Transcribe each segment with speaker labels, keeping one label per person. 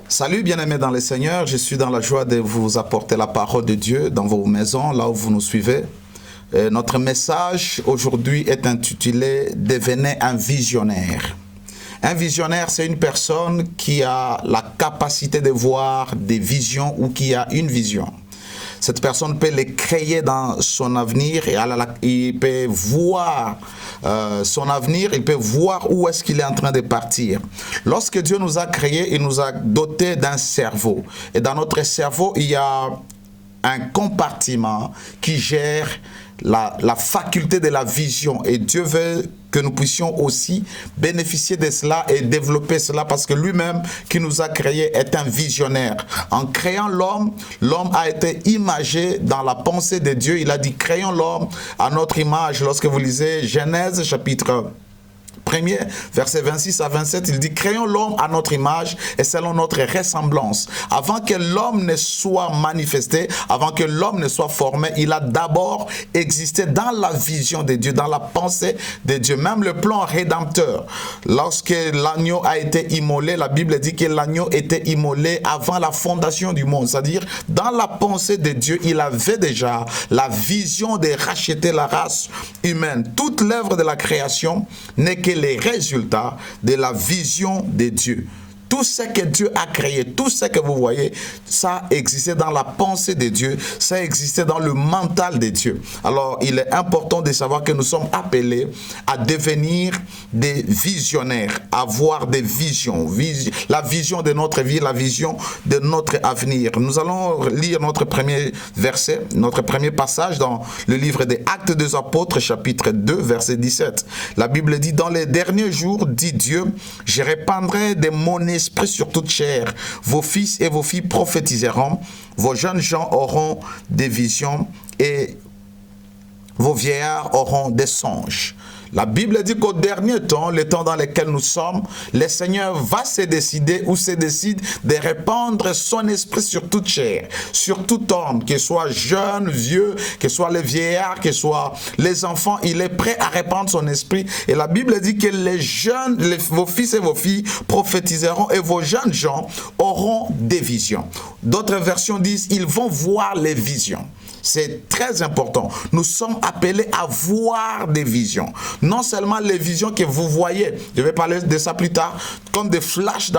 Speaker 1: Salut bien-aimés dans le Seigneur, je suis dans la joie de vous apporter la parole de Dieu dans vos maisons, là où vous nous suivez. Notre message aujourd'hui est intitulé « Devenez un visionnaire ». Un visionnaire, c'est une personne qui a la capacité de voir des visions ou qui a une vision. Cette personne peut les créer dans son avenir et il peut voir son avenir, il peut voir où est-ce qu'il est en train de partir. Lorsque Dieu nous a créés, il nous a dotés d'un cerveau. Et dans notre cerveau, il y a un compartiment qui gère la faculté de la vision. Et Dieu veut que nous puissions aussi bénéficier de cela et développer cela parce que lui-même qui nous a créés est un visionnaire. En créant l'homme, l'homme a été imagé dans la pensée de Dieu. Il a dit créons l'homme à notre image. Lorsque vous lisez Genèse chapitre 1er, verset 26 à 27, il dit « Créons l'homme à notre image et selon notre ressemblance. » Avant que l'homme ne soit manifesté, avant que l'homme ne soit formé, il a d'abord existé dans la vision de Dieu, dans la pensée de Dieu. Même le plan rédempteur, lorsque l'agneau a été immolé, la Bible dit que l'agneau était immolé avant la fondation du monde. C'est-à-dire, dans la pensée de Dieu, il avait déjà la vision de racheter la race humaine. Toute l'œuvre de la création n'est que les résultats de la vision de Dieu. Tout ce que Dieu a créé, tout ce que vous voyez, ça existait dans la pensée de Dieu, ça existait dans le mental de Dieu. Alors, il est important de savoir que nous sommes appelés à devenir des visionnaires, à avoir des visions, la vision de notre vie, la vision de notre avenir. Nous allons lire notre premier verset, notre premier passage dans le livre des Actes des Apôtres, chapitre 2, verset 17. La Bible dit, « Dans les derniers jours, dit Dieu, je répandrai de mon esprit sur toute chair. Vos fils et vos filles prophétiseront, vos jeunes gens auront des visions et vos vieillards auront des songes. » La Bible dit qu'au dernier temps, le temps dans lequel nous sommes, le Seigneur va se décider ou se décide de répandre son esprit sur toute chair, sur tout homme, que soit jeune, vieux, que soit les vieillards, que soit les enfants. Il est prêt à répandre son esprit. Et la Bible dit que les jeunes, vos fils et vos filles prophétiseront et vos jeunes gens auront des visions. D'autres versions disent, ils vont voir les visions. C'est très important. Nous sommes appelés à voir des visions. Non seulement les visions que vous voyez, je vais parler de ça plus tard, comme des flashs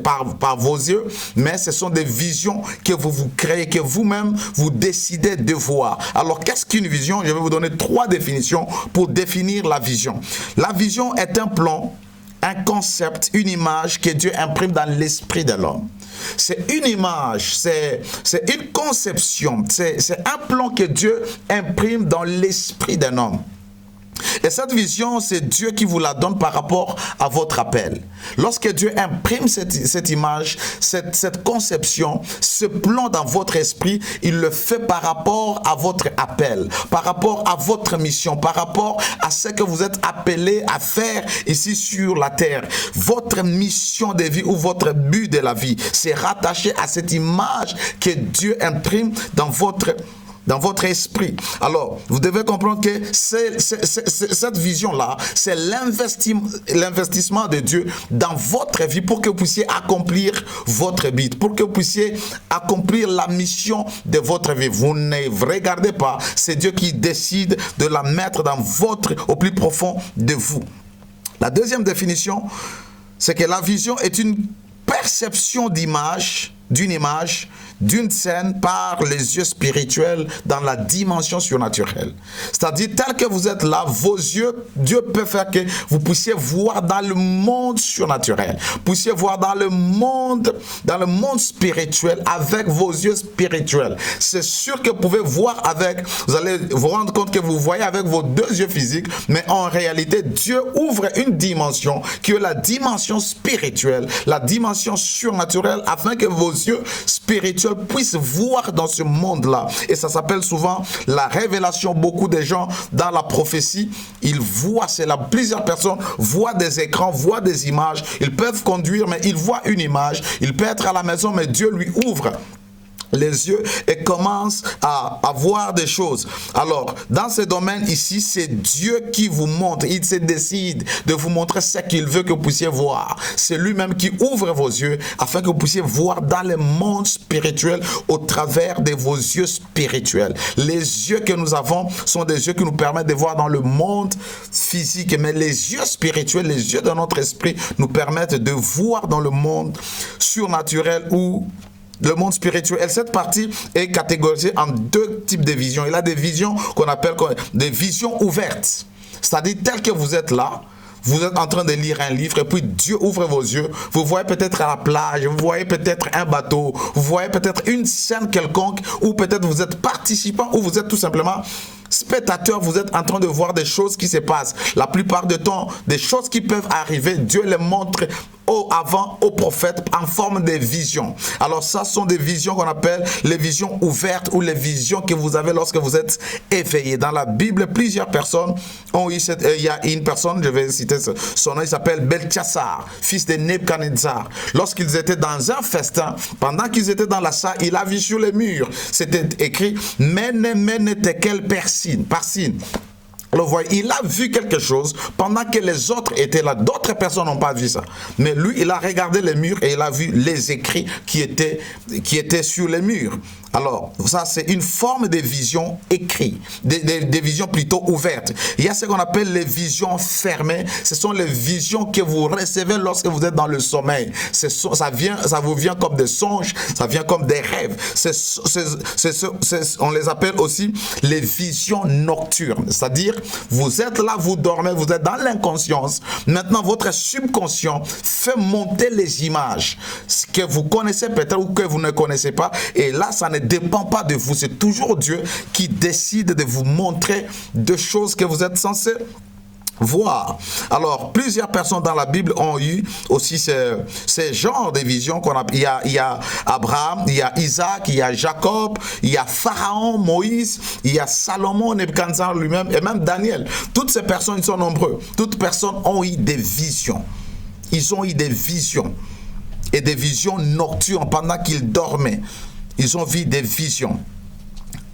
Speaker 1: par vos yeux, mais ce sont des visions que vous créez, que vous-même vous décidez de voir. Alors, qu'est-ce qu'une vision? Je vais vous donner 3 définitions pour définir la vision. La vision est un plan, un concept, une image que Dieu imprime dans l'esprit de l'homme. C'est une image, c'est une conception, c'est un plan que Dieu imprime dans l'esprit d'un homme. Et cette vision, c'est Dieu qui vous la donne par rapport à votre appel. Lorsque Dieu imprime cette image, cette conception, ce plan dans votre esprit, il le fait par rapport à votre appel, par rapport à votre mission, par rapport à ce que vous êtes appelé à faire ici sur la terre. Votre mission de vie ou votre but de la vie, c'est rattaché à cette image que Dieu imprime dans votre esprit. Alors, vous devez comprendre que cette vision-là, c'est l'investissement de Dieu dans votre vie pour que vous puissiez accomplir votre but, pour que vous puissiez accomplir la mission de votre vie. Vous ne regardez pas, c'est Dieu qui décide de la mettre au plus profond de vous. La deuxième définition, c'est que la vision est une perception d'une image, d'une scène par les yeux spirituels dans la dimension surnaturelle. C'est-à-dire, tel que vous êtes là, vos yeux, Dieu peut faire que vous puissiez voir dans le monde surnaturel. Vous puissiez voir dans le monde spirituel avec vos yeux spirituels. C'est sûr que vous pouvez voir vous allez vous rendre compte que vous voyez avec vos 2 yeux physiques, mais en réalité, Dieu ouvre une dimension qui est la dimension spirituelle, la dimension surnaturelle, afin que vos yeux spirituels puissent voir dans ce monde-là. Et ça s'appelle souvent la révélation. Beaucoup de gens dans la prophétie, ils voient cela. Plusieurs personnes voient des écrans, voient des images. Ils peuvent conduire, mais ils voient une image. Il peut être à la maison, mais Dieu lui ouvre les yeux et commence à voir des choses. Alors, dans ce domaine ici, c'est Dieu qui vous montre. Il se décide de vous montrer ce qu'il veut que vous puissiez voir. C'est lui-même qui ouvre vos yeux afin que vous puissiez voir dans le monde spirituel au travers de vos yeux spirituels. Les yeux que nous avons sont des yeux qui nous permettent de voir dans le monde physique, mais les yeux spirituels, les yeux de notre esprit nous permettent de voir dans le monde surnaturel ou le monde spirituel. Cette partie est catégorisée en deux types de visions. Il y a des visions qu'on appelle des visions ouvertes. C'est-à-dire, tel que vous êtes là, vous êtes en train de lire un livre et puis Dieu ouvre vos yeux. Vous voyez peut-être à la plage, vous voyez peut-être un bateau, vous voyez peut-être une scène quelconque ou peut-être vous êtes participant ou vous êtes tout simplement spectateur, vous êtes en train de voir des choses qui se passent. La plupart du temps, des choses qui peuvent arriver, Dieu les montre avant aux prophètes en forme de visions. Alors ça sont des visions qu'on appelle les visions ouvertes ou les visions que vous avez lorsque vous êtes éveillé. Dans la Bible, plusieurs personnes ont eu il y a une personne, je vais citer son nom, il s'appelle Belchassar, fils de Nebuchadnezzar. Lorsqu'ils étaient dans un festin, pendant qu'ils étaient dans la salle, il a vu sur les murs, c'était écrit « Mene tekel parsin ». Alors, voyez, il a vu quelque chose pendant que les autres étaient là. D'autres personnes n'ont pas vu ça. Mais lui, il a regardé les murs et il a vu les écrits qui étaient sur les murs. Alors, ça, c'est une forme de vision écrite, des visions plutôt ouvertes. Il y a ce qu'on appelle les visions fermées. Ce sont les visions que vous recevez lorsque vous êtes dans le sommeil. Ça vous vient comme des songes, ça vient comme des rêves. On les appelle aussi les visions nocturnes. C'est-à-dire, vous êtes là, vous dormez, vous êtes dans l'inconscience. Maintenant, votre subconscient fait monter les images que vous connaissez peut-être ou que vous ne connaissez pas. Et là, ça ne dépend pas de vous. C'est toujours Dieu qui décide de vous montrer des choses que vous êtes censés voir. Alors, plusieurs personnes dans la Bible ont eu aussi ces genres de visions. Il y a Abraham, il y a Isaac, il y a Jacob, il y a Pharaon, Moïse, il y a Salomon, Nebuchadnezzar lui-même et même Daniel. Toutes ces personnes, ils sont nombreux. Toutes personnes ont eu des visions. Ils ont eu des visions et des visions nocturnes pendant qu'ils dormaient. Ils ont vu des visions.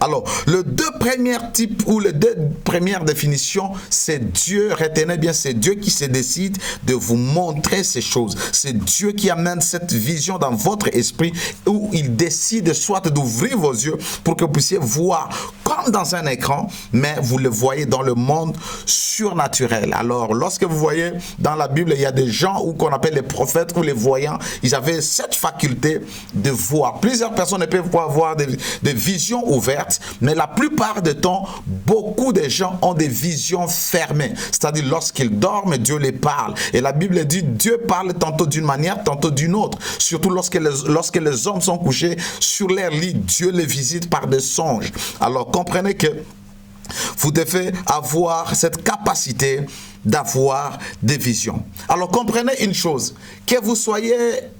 Speaker 1: Alors, les deux premiers types ou les deux premières définitions, c'est Dieu, retenez bien, c'est Dieu qui se décide de vous montrer ces choses. C'est Dieu qui amène cette vision dans votre esprit où il décide soit d'ouvrir vos yeux pour que vous puissiez voir comme dans un écran, mais vous le voyez dans le monde surnaturel. Alors, lorsque vous voyez dans la Bible, il y a des gens qu'on appelle les prophètes ou les voyants, ils avaient cette faculté de voir. Plusieurs personnes ne peuvent pas avoir des visions ouvertes, mais la plupart du temps, beaucoup de gens ont des visions fermées. C'est-à-dire, lorsqu'ils dorment, Dieu les parle. Et la Bible dit, Dieu parle tantôt d'une manière, tantôt d'une autre. Surtout lorsque les hommes sont couchés sur leur lit, Dieu les visite par des songes. Alors, comprenez que vous devez avoir cette capacité d'avoir des visions. Alors, comprenez une chose, que vous soyez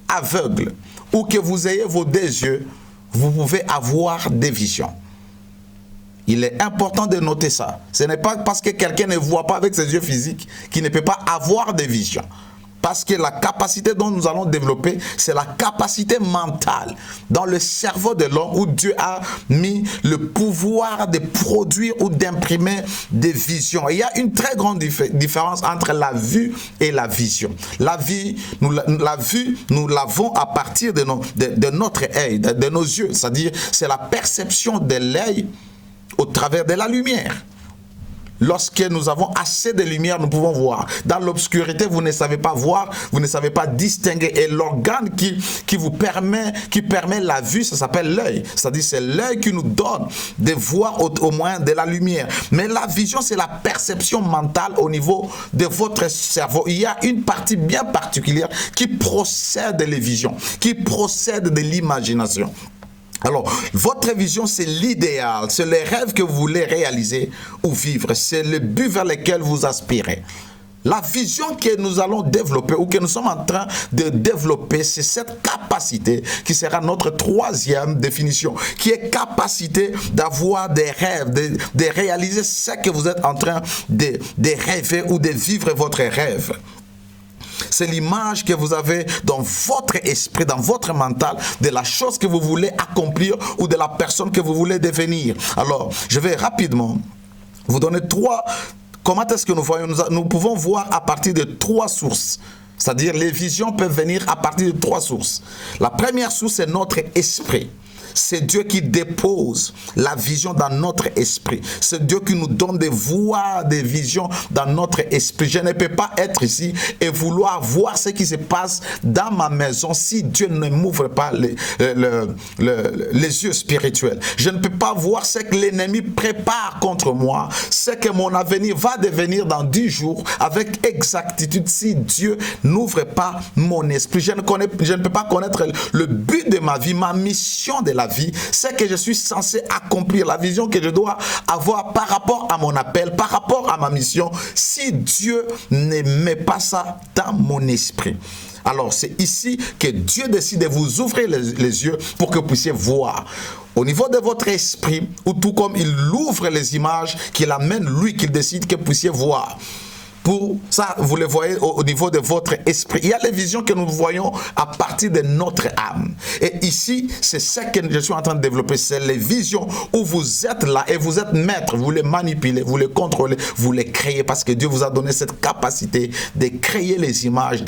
Speaker 1: aveugle ou que vous ayez vos deux yeux, vous pouvez avoir des visions. Il est important de noter ça. Ce n'est pas parce que quelqu'un ne voit pas avec ses yeux physiques qu'il ne peut pas avoir des visions. Parce que la capacité dont nous allons développer, c'est la capacité mentale dans le cerveau de l'homme où Dieu a mis le pouvoir de produire ou d'imprimer des visions. Et il y a une très grande différence entre la vue et la vision. La vue, nous l'avons à partir de notre œil, de nos yeux. C'est-à-dire, c'est la perception de l'œil au travers de la lumière. Lorsque nous avons assez de lumière, nous pouvons voir. Dans l'obscurité, vous ne savez pas voir, vous ne savez pas distinguer. Et l'organe qui permet la vue, ça s'appelle l'œil. C'est-à-dire, c'est l'œil qui nous donne de voir au moins de la lumière. Mais la vision, c'est la perception mentale au niveau de votre cerveau. Il y a une partie bien particulière qui procède des visions, qui procède de l'imagination. Alors, votre vision, c'est l'idéal, c'est les rêves que vous voulez réaliser ou vivre, c'est le but vers lequel vous aspirez. La vision que nous allons développer ou que nous sommes en train de développer, c'est cette capacité qui sera notre troisième définition, qui est capacité d'avoir des rêves, de réaliser ce que vous êtes en train de rêver ou de vivre votre rêve. C'est l'image que vous avez dans votre esprit, dans votre mental, de la chose que vous voulez accomplir ou de la personne que vous voulez devenir. Alors, je vais rapidement vous donner trois. Comment est-ce que nous voyons? Nous pouvons voir à partir de trois sources. C'est-à-dire, les visions peuvent venir à partir de trois sources. La première source, c'est notre esprit. C'est Dieu qui dépose la vision dans notre esprit. C'est Dieu qui nous donne des voix, des visions dans notre esprit. Je ne peux pas être ici et vouloir voir ce qui se passe dans ma maison si Dieu ne m'ouvre pas les yeux spirituels. Je ne peux pas voir ce que l'ennemi prépare contre moi, ce que mon avenir va devenir dans 10 jours avec exactitude si Dieu n'ouvre pas mon esprit. Je ne peux pas connaître le but de ma vie, ma mission de la vie, c'est que je suis censé accomplir, la vision que je dois avoir par rapport à mon appel, par rapport à ma mission, si Dieu ne met pas ça dans mon esprit. Alors c'est ici que Dieu décide de vous ouvrir les yeux pour que vous puissiez voir. Au niveau de votre esprit, ou tout comme il ouvre les images, qu'il amène lui, qu'il décide que vous puissiez voir. Pour ça, vous le voyez au niveau de votre esprit. Il y a les visions que nous voyons à partir de notre âme. Et ici, c'est ce que je suis en train de développer. C'est les visions où vous êtes là et vous êtes maître. Vous les manipulez, vous les contrôlez, vous les créez parce que Dieu vous a donné cette capacité de créer les images,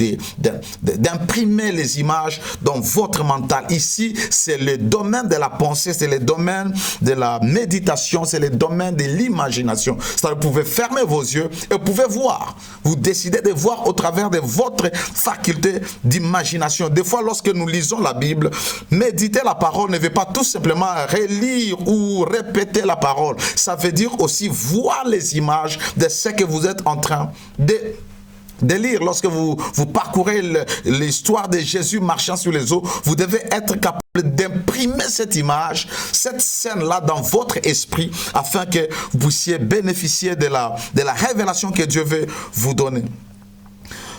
Speaker 1: d'imprimer les images dans votre mental. Ici, c'est le domaine de la pensée, c'est le domaine de la méditation, c'est le domaine de l'imagination. C'est-à-dire, vous pouvez fermer vos yeux et vous pouvez voir. Vous décidez de voir au travers de votre faculté d'imagination. Des fois, lorsque nous lisons la Bible, méditer la parole ne veut pas tout simplement relire ou répéter la parole. Ça veut dire aussi voir les images de ce que vous êtes en train de lire. Lorsque vous parcourez l'histoire de Jésus marchant sur les eaux, vous devez être capable d'imprimer cette image, cette scène-là dans votre esprit afin que vous puissiez bénéficier de la révélation que Dieu veut vous donner.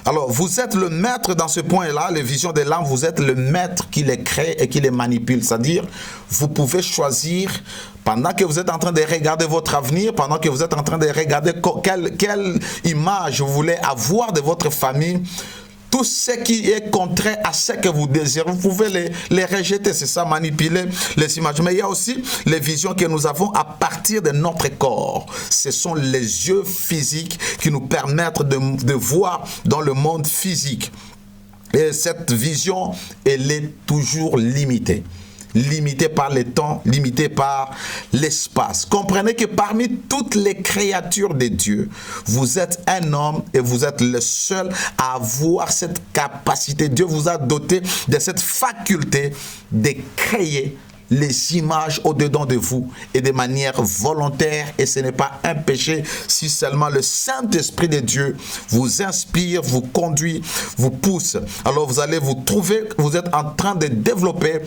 Speaker 1: Alors, vous êtes le maître dans ce point-là, les visions de l'âme, vous êtes le maître qui les crée et qui les manipule. C'est-à-dire, vous pouvez choisir, pendant que vous êtes en train de regarder votre avenir, pendant que vous êtes en train de regarder quelle image vous voulez avoir de votre famille, tout ce qui est contraire à ce que vous désirez, vous pouvez les rejeter, c'est ça, manipuler les images. Mais il y a aussi les visions que nous avons à partir de notre corps. Ce sont les yeux physiques qui nous permettent de voir dans le monde physique. Et cette vision, elle est toujours limitée. Limité par le temps, limité par l'espace. Comprenez que parmi toutes les créatures de Dieu, vous êtes un homme et vous êtes le seul à avoir cette capacité. Dieu vous a doté de cette faculté de créer les images au-dedans de vous et de manière volontaire, et ce n'est pas un péché si seulement le Saint-Esprit de Dieu vous inspire, vous conduit, vous pousse. Alors vous allez vous trouver, vous êtes en train de développer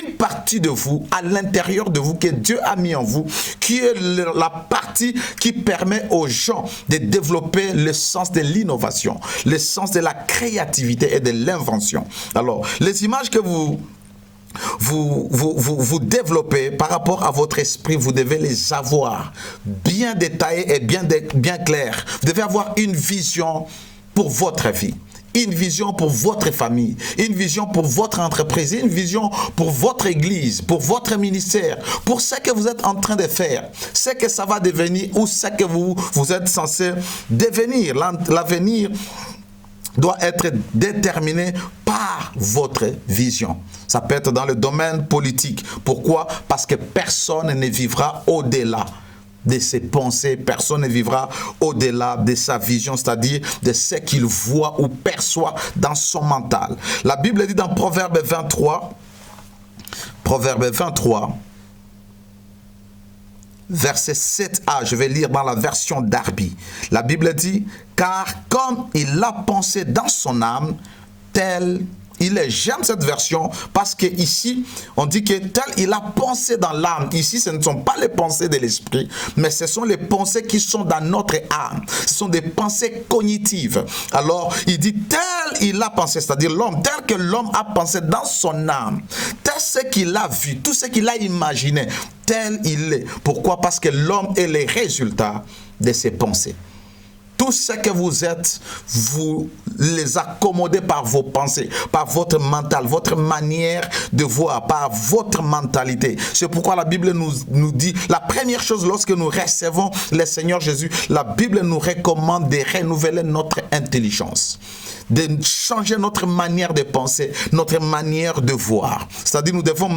Speaker 1: une partie de vous, à l'intérieur de vous, que Dieu a mis en vous, qui est la partie qui permet aux gens de développer le sens de l'innovation, le sens de la créativité et de l'invention. Alors, les images que vous développez par rapport à votre esprit, vous devez les avoir bien détaillées et bien claires. Vous devez avoir une vision pour votre vie, une vision pour votre famille, une vision pour votre entreprise, une vision pour votre église, pour votre ministère, pour ce que vous êtes en train de faire, ce que ça va devenir ou ce que vous êtes censé devenir. L'avenir doit être déterminé par votre vision. Ça peut être dans le domaine politique. Pourquoi? Parce que personne ne vivra au-delà de ses pensées, personne ne vivra au-delà de sa vision, c'est-à-dire de ce qu'il voit ou perçoit dans son mental. La Bible dit dans Proverbe 23, verset 7a, je vais lire dans la version Darby. La Bible dit, car comme il a pensé dans son âme, tel il est. J'aime cette version parce que ici, on dit que tel il a pensé dans l'âme. Ici, ce ne sont pas les pensées de l'esprit, mais ce sont les pensées qui sont dans notre âme. Ce sont des pensées cognitives. Alors, il dit tel il a pensé, c'est-à-dire l'homme, tel que l'homme a pensé dans son âme, tel ce qu'il a vu, tout ce qu'il a imaginé, tel il est. Pourquoi? Parce que l'homme est le résultat de ses pensées. Tout ce que vous êtes, vous les accommodez par vos pensées, par votre mental, votre manière de voir, par votre mentalité. C'est pourquoi la Bible nous dit, la première chose lorsque nous recevons le Seigneur Jésus, la Bible nous recommande de renouveler notre intelligence, de changer notre manière de penser, notre manière de voir. C'est-à-dire nous devons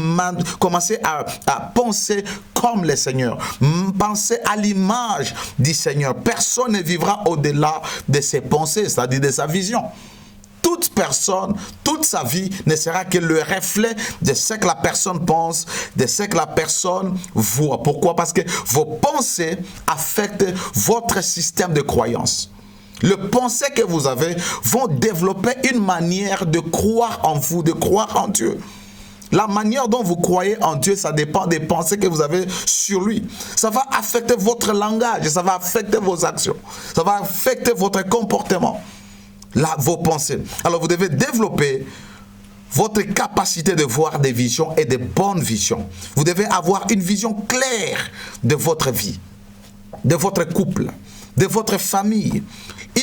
Speaker 1: commencer à penser comme le Seigneur, penser à l'image du Seigneur. Personne ne vivra au-delà de ses pensées, c'est-à-dire de sa vision. Toute personne, toute sa vie ne sera que le reflet de ce que la personne pense, de ce que la personne voit. Pourquoi? Parce que vos pensées affectent votre système de croyance. Les pensées que vous avez vont développer une manière de croire en vous, de croire en Dieu. La manière dont vous croyez en Dieu, ça dépend des pensées que vous avez sur lui. Ça va affecter votre langage, ça va affecter vos actions, ça va affecter votre comportement, vos pensées. Alors vous devez développer votre capacité de voir des visions et de bonnes visions. Vous devez avoir une vision claire de votre vie, de votre couple, de votre famille,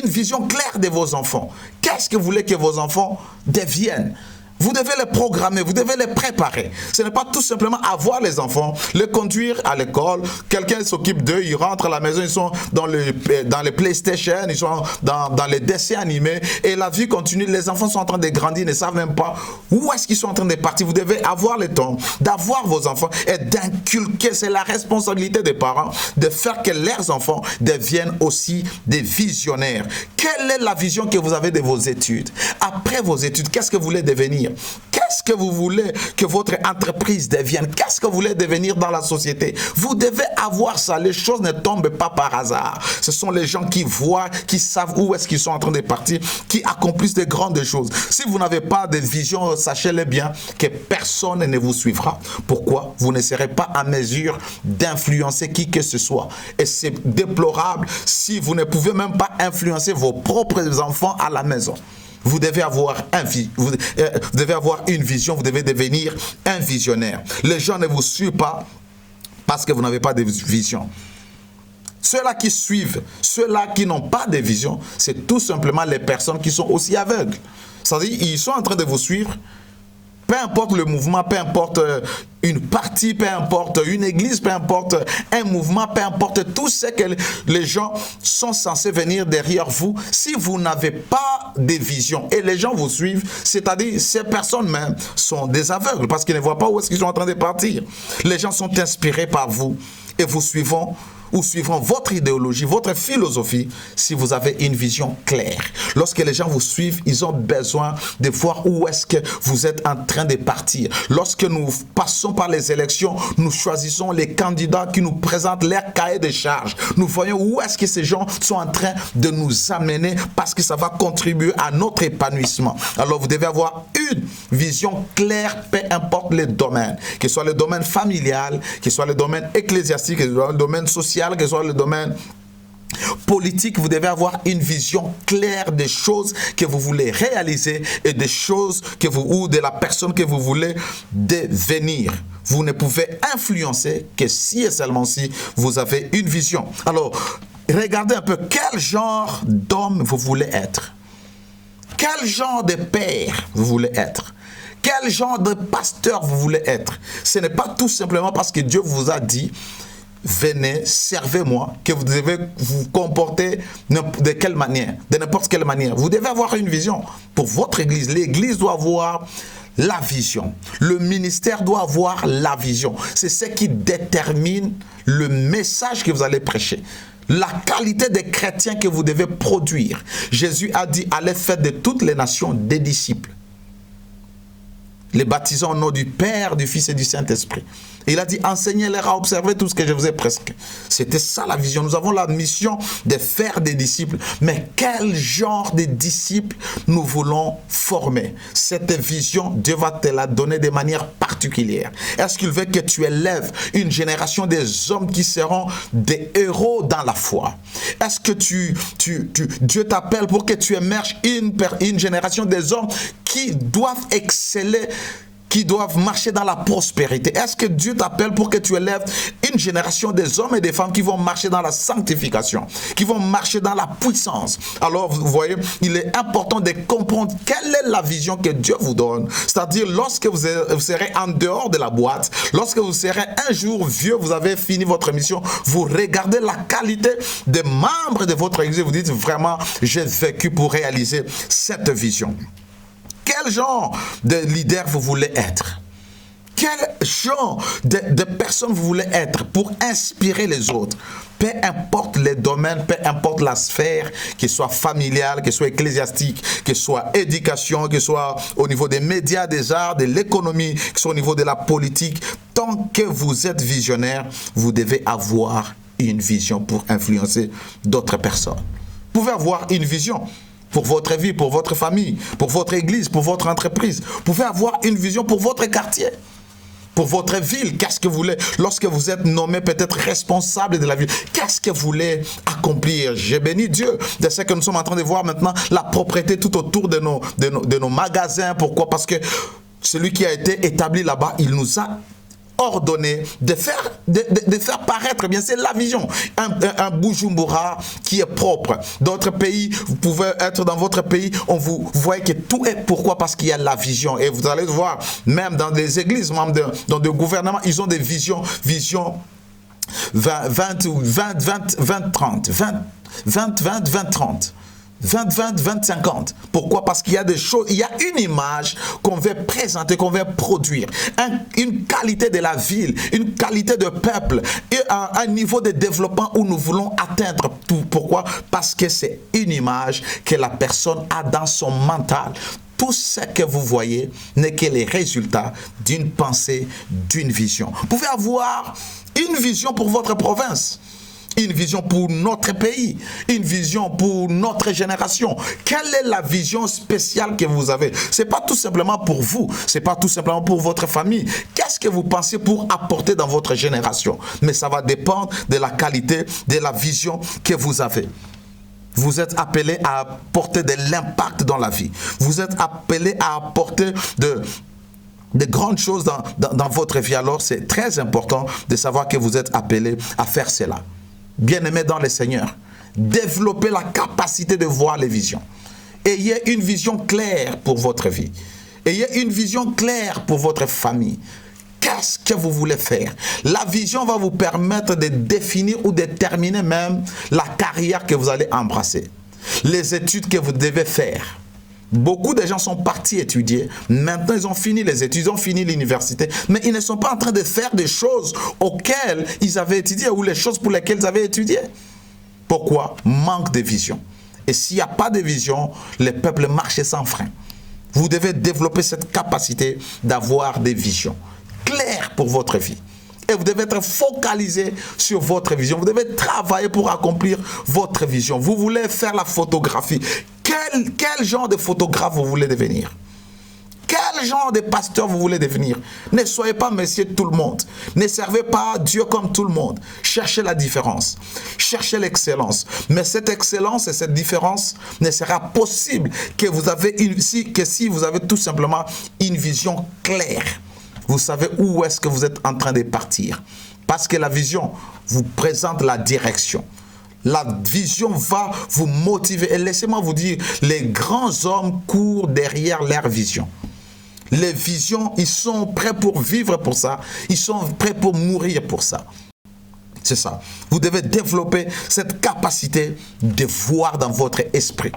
Speaker 1: une vision claire de vos enfants. Qu'est-ce que vous voulez que vos enfants deviennent? Vous devez les programmer, vous devez les préparer. Ce n'est pas tout simplement avoir les enfants, les conduire à l'école, quelqu'un s'occupe d'eux, ils rentrent à la maison, ils sont dans les PlayStation, ils sont dans les dessins animés et la vie continue. Les enfants sont en train de grandir, ils ne savent même pas où est-ce qu'ils sont en train de partir. Vous devez avoir le temps d'avoir vos enfants et d'inculquer. C'est la responsabilité des parents de faire que leurs enfants deviennent aussi des visionnaires. Quelle est la vision que vous avez de vos études? Après vos études, qu'est-ce que vous voulez devenir? Qu'est-ce que vous voulez que votre entreprise devienne? Qu'est-ce que vous voulez devenir dans la société? Vous devez avoir ça. Les choses ne tombent pas par hasard. Ce sont les gens qui voient, qui savent où est-ce qu'ils sont en train de partir, qui accomplissent de grandes choses. Si vous n'avez pas de vision, sachez-le bien que personne ne vous suivra. Pourquoi? Vous ne serez pas à mesure d'influencer qui que ce soit. Et c'est déplorable si vous ne pouvez même pas influencer vos propres enfants à la maison. Vous devez avoir une vision, vous devez devenir un visionnaire. Les gens ne vous suivent pas parce que vous n'avez pas de vision. Ceux-là qui suivent, ceux-là qui n'ont pas de vision, c'est tout simplement les personnes qui sont aussi aveugles. C'est-à-dire, ils sont en train de vous suivre. Peu importe le mouvement, peu importe une partie, peu importe une église, peu importe un mouvement, peu importe tout ce que les gens sont censés venir derrière vous. Si vous n'avez pas de vision et les gens vous suivent, c'est-à-dire ces personnes même sont des aveugles parce qu'ils ne voient pas où est-ce qu'ils sont en train de partir. Les gens sont inspirés par vous et vous suivront votre idéologie, votre philosophie, si vous avez une vision claire. Lorsque les gens vous suivent, ils ont besoin de voir où est-ce que vous êtes en train de partir. Lorsque nous passons par les élections, nous choisissons les candidats qui nous présentent leur cahier de charges. Nous voyons où est-ce que ces gens sont en train de nous amener parce que ça va contribuer à notre épanouissement. Alors vous devez avoir une vision claire, peu importe les domaines, que ce soit le domaine familial, que ce soit le domaine ecclésiastique, que ce soit le domaine social, que ce soit le domaine politique. Vous devez avoir une vision claire des choses que vous voulez réaliser et des choses ou de la personne que vous voulez devenir. Vous ne pouvez influencer que si et seulement si vous avez une vision. Alors, regardez un peu quel genre d'homme vous voulez être. Quel genre de père vous voulez être. Quel genre de pasteur vous voulez être. Ce n'est pas tout simplement parce que Dieu vous a dit venez, servez-moi, que vous devez vous comporter de quelle manière, de n'importe quelle manière. Vous devez avoir une vision pour votre église. L'église doit avoir la vision. Le ministère doit avoir la vision. C'est ce qui détermine le message que vous allez prêcher. La qualité des chrétiens que vous devez produire. Jésus a dit, allez faire de toutes les nations des disciples. Les baptisant au nom du Père, du Fils et du Saint-Esprit. Et il a dit, enseignez-leur à observer tout ce que je vous ai prescrit. C'était ça la vision. Nous avons la mission de faire des disciples. Mais quel genre de disciples nous voulons former? Cette vision, Dieu va te la donner de manière particulière. Est-ce qu'il veut que tu élèves une génération des hommes qui seront des héros dans la foi? Est-ce que Dieu t'appelle pour que tu émerges une génération des hommes qui doivent exceller qui doivent marcher dans la prospérité? Est-ce que Dieu t'appelle pour que tu élèves une génération des hommes et des femmes qui vont marcher dans la sanctification, qui vont marcher dans la puissance? Alors, vous voyez, il est important de comprendre quelle est la vision que Dieu vous donne. C'est-à-dire, lorsque vous serez en dehors de la boîte, lorsque vous serez un jour vieux, vous avez fini votre mission, vous regardez la qualité des membres de votre église, vous dites vraiment, j'ai vécu pour réaliser cette vision. Quel genre de leader vous voulez être? Quel genre de personne vous voulez être pour inspirer les autres? Peu importe les domaines, peu importe la sphère, que ce soit familiale, que ce soit ecclésiastique, que ce soit éducation, que ce soit au niveau des médias, des arts, de l'économie, que ce soit au niveau de la politique, tant que vous êtes visionnaire, vous devez avoir une vision pour influencer d'autres personnes. Vous pouvez avoir une vision pour votre vie, pour votre famille, pour votre église, pour votre entreprise. Vous pouvez avoir une vision pour votre quartier, pour votre ville. Qu'est-ce que vous voulez? Lorsque vous êtes nommé peut-être responsable de la ville, qu'est-ce que vous voulez accomplir? J'ai béni Dieu de ce que nous sommes en train de voir maintenant, la propreté tout autour de nos magasins. Pourquoi? Parce que celui qui a été établi là-bas, il nous a ordonné de faire paraître, bien c'est la vision, un Bujumbura qui est propre. D'autres pays, vous pouvez être dans votre pays, on vous voit que tout est pourquoi? Parce qu'il y a la vision. Et vous allez voir, même dans des églises, même dans des gouvernements, ils ont des visions 20-30. 20-20-20-50. Pourquoi? Parce qu'il y a des choses, il y a une image qu'on veut présenter, qu'on veut produire. Une qualité de la ville, une qualité de peuple et un niveau de développement où nous voulons atteindre tout. Pourquoi? Parce que c'est une image que la personne a dans son mental. Tout ce que vous voyez n'est que les résultats d'une pensée, d'une vision. Vous pouvez avoir une vision pour votre province, une vision pour notre pays, une vision pour notre génération. Quelle est la vision spéciale que vous avez? Ce n'est pas tout simplement pour vous, ce n'est pas tout simplement pour votre famille. Qu'est-ce que vous pensez pour apporter dans votre génération? Mais ça va dépendre de la qualité de la vision que vous avez. Vous êtes appelé à apporter de l'impact dans la vie. Vous êtes appelé à apporter de grandes choses dans votre vie. Alors c'est très important de savoir que vous êtes appelé à faire cela. Bien-aimés dans le Seigneur, développez la capacité de voir les visions. Ayez une vision claire pour votre vie. Ayez une vision claire pour votre famille. Qu'est-ce que vous voulez faire? La vision va vous permettre de définir ou de déterminer même la carrière que vous allez embrasser. Les études que vous devez faire. Beaucoup de gens sont partis étudier. Maintenant, ils ont fini les études, ils ont fini l'université. Mais ils ne sont pas en train de faire des choses auxquelles ils avaient étudié ou les choses pour lesquelles ils avaient étudié. Pourquoi? Manque de vision. Et s'il n'y a pas de vision, le peuple marche sans frein. Vous devez développer cette capacité d'avoir des visions claires pour votre vie. Et vous devez être focalisé sur votre vision. Vous devez travailler pour accomplir votre vision. Vous voulez faire la photographie. Quel genre de photographe vous voulez devenir? Quel genre de pasteur vous voulez devenir? Ne soyez pas monsieur tout le monde. Ne servez pas Dieu comme tout le monde. Cherchez la différence. Cherchez l'excellence. Mais cette excellence et cette différence ne sera possible que si vous avez tout simplement une vision claire. Vous savez où est-ce que vous êtes en train de partir. Parce que la vision vous présente la direction. La vision va vous motiver. Et laissez-moi vous dire, les grands hommes courent derrière leur vision. Les visions, ils sont prêts pour vivre pour ça. Ils sont prêts pour mourir pour ça. C'est ça. Vous devez développer cette capacité de voir dans votre esprit.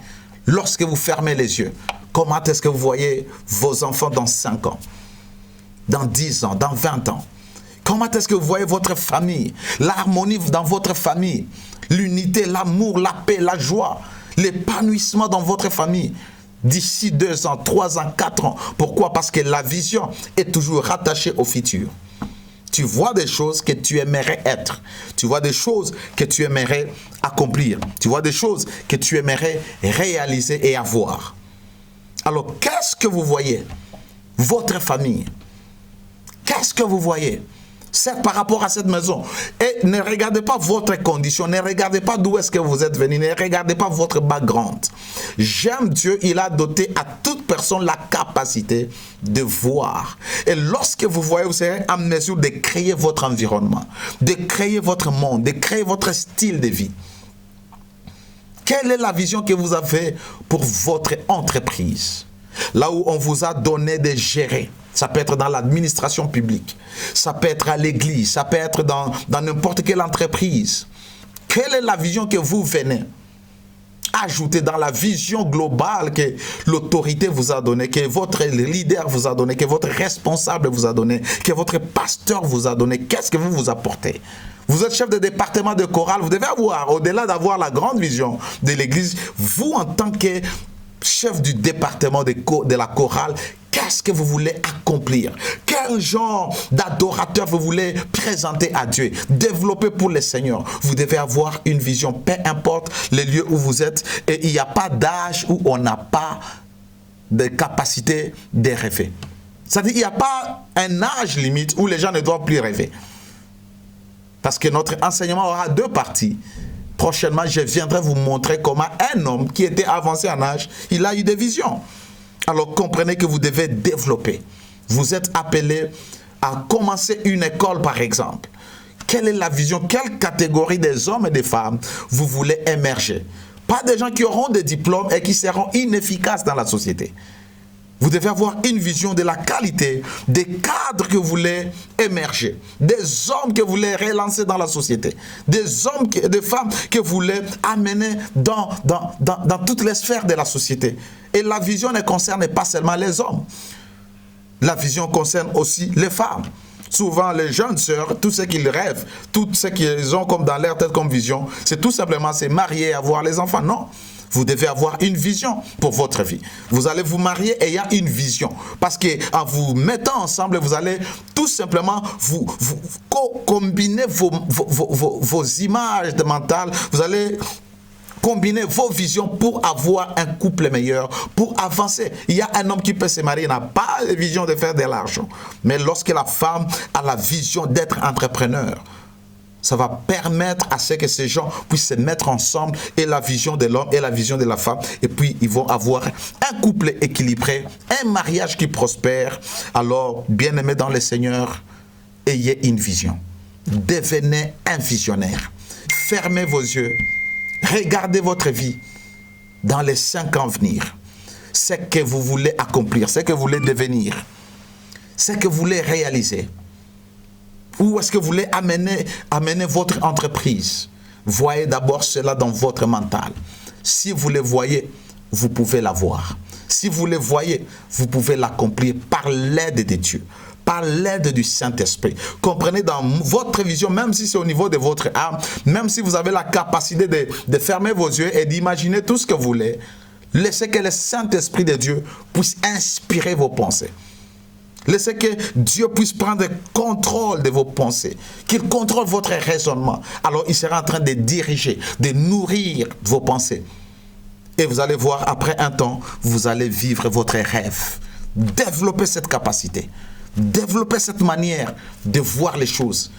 Speaker 1: Lorsque vous fermez les yeux, comment est-ce que vous voyez vos enfants dans 5 ans? Dans 10 ans, dans 20 ans? Comment est-ce que vous voyez votre famille? L'harmonie dans votre famille, l'unité, l'amour, la paix, la joie, l'épanouissement dans votre famille. D'ici 2 ans, 3 ans, 4 ans. Pourquoi? Parce que la vision est toujours rattachée au futur. Tu vois des choses que tu aimerais être. Tu vois des choses que tu aimerais accomplir. Tu vois des choses que tu aimerais réaliser et avoir. Alors, qu'est-ce que vous voyez? Votre famille. Qu'est-ce que vous voyez? C'est par rapport à cette maison. Et ne regardez pas votre condition, ne regardez pas d'où est-ce que vous êtes venu, ne regardez pas votre background. J'aime Dieu, il a doté à toute personne la capacité de voir. Et lorsque vous voyez, vous serez en mesure de créer votre environnement, de créer votre monde, de créer votre style de vie. Quelle est la vision que vous avez pour votre entreprise? Là où on vous a donné de gérer. Ça peut être dans l'administration publique, ça peut être à l'église, ça peut être dans n'importe quelle entreprise. Quelle est la vision que vous venez ajouter dans la vision globale que l'autorité vous a donnée, que votre leader vous a donné, que votre responsable vous a donné, que votre pasteur vous a donné? Qu'est-ce que vous apportez? Vous êtes chef de département de chorale, vous devez avoir, au-delà d'avoir la grande vision de l'église, vous en tant que chef du département de la chorale, qu'est-ce que vous voulez accomplir? Quel genre d'adorateur vous voulez présenter à Dieu? Développer pour le Seigneur. Vous devez avoir une vision, peu importe les lieux où vous êtes. Et il n'y a pas d'âge où on n'a pas de capacité de rêver. C'est-à-dire qu'il n'y a pas un âge limite où les gens ne doivent plus rêver. Parce que notre enseignement aura deux parties. Prochainement, je viendrai vous montrer comment un homme qui était avancé en âge, il a eu des visions. Alors comprenez que vous devez développer. Vous êtes appelé à commencer une école par exemple. Quelle est la vision, quelle catégorie des hommes et des femmes vous voulez émerger? Pas des gens qui auront des diplômes et qui seront inefficaces dans la société. Vous devez avoir une vision de la qualité des cadres que vous voulez émerger, des hommes que vous voulez relancer dans la société, des hommes, des femmes que vous voulez amener dans toutes les sphères de la société. Et la vision ne concerne pas seulement les hommes. La vision concerne aussi les femmes. Souvent, les jeunes sœurs, tout ce qu'ils rêvent, tout ce qu'ils ont comme dans leur tête comme vision, c'est tout simplement se marier et avoir les enfants. Non. Vous devez avoir une vision pour votre vie. Vous allez vous marier ayant une vision. Parce qu'en vous mettant ensemble, vous allez tout simplement vous combiner vos images mentales. Vous allez combiner vos visions pour avoir un couple meilleur, pour avancer. Il y a un homme qui peut se marier, n'a pas la vision de faire de l'argent. Mais lorsque la femme a la vision d'être entrepreneur, ça va permettre à ce que ces gens puissent se mettre ensemble, et la vision de l'homme et la vision de la femme. Et puis, ils vont avoir un couple équilibré, un mariage qui prospère. Alors, bien-aimés dans le Seigneur, ayez une vision. Devenez un visionnaire. Fermez vos yeux. Regardez votre vie dans les 5 ans à venir. Ce que vous voulez accomplir, ce que vous voulez devenir, ce que vous voulez réaliser. Où est-ce que vous voulez amener votre entreprise? Voyez d'abord cela dans votre mental. Si vous le voyez, vous pouvez l'avoir. Si vous le voyez, vous pouvez l'accomplir par l'aide de Dieu, par l'aide du Saint-Esprit. Comprenez dans votre vision, même si c'est au niveau de votre âme, même si vous avez la capacité de fermer vos yeux et d'imaginer tout ce que vous voulez, laissez que le Saint-Esprit de Dieu puisse inspirer vos pensées. Laissez que Dieu puisse prendre contrôle de vos pensées, qu'il contrôle votre raisonnement. Alors il sera en train de diriger, de nourrir vos pensées. Et vous allez voir, après un temps, vous allez vivre votre rêve. Développez cette capacité. Développez cette manière de voir les choses.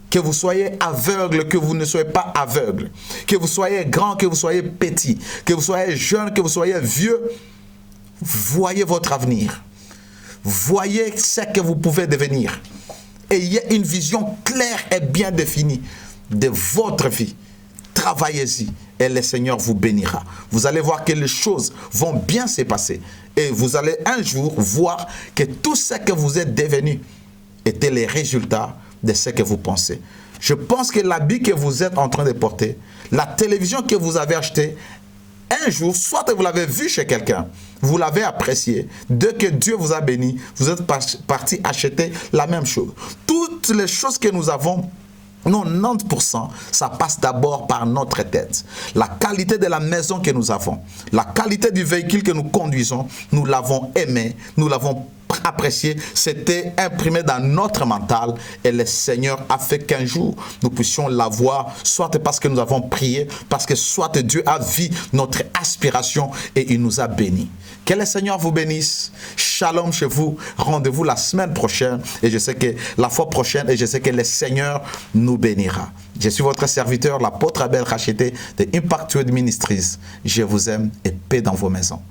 Speaker 1: Que vous soyez aveugle, que vous ne soyez pas aveugle. Que vous soyez grand, que vous soyez petit. Que vous soyez jeune, que vous soyez vieux. Voyez votre avenir. Voyez ce que vous pouvez devenir. Ayez une vision claire et bien définie de votre vie. Travaillez-y et le Seigneur vous bénira. Vous allez voir que les choses vont bien se passer. Et vous allez un jour voir que tout ce que vous êtes devenu était les résultats de ce que vous pensez. Je pense que l'habit que vous êtes en train de porter, la télévision que vous avez achetée, un jour, soit vous l'avez vu chez quelqu'un, vous l'avez apprécié. Dès que Dieu vous a béni, vous êtes parti acheter la même chose. Toutes les choses que nous avons, 90%, ça passe d'abord par notre tête. La qualité de la maison que nous avons, la qualité du véhicule que nous conduisons, nous l'avons aimé, nous l'avons apprécié, c'était imprimé dans notre mental, et le Seigneur a fait qu'un jour nous puissions l'avoir, soit parce que nous avons prié, parce que soit Dieu a vu notre aspiration et il nous a bénis. Que le Seigneur vous bénisse. Shalom chez vous. Rendez-vous la semaine prochaine. Et je sais que la fois prochaine, et je sais que le Seigneur nous bénira. Je suis votre serviteur, l'apôtre Abel Racheté de Impact Word Ministries. Je vous aime et paix dans vos maisons.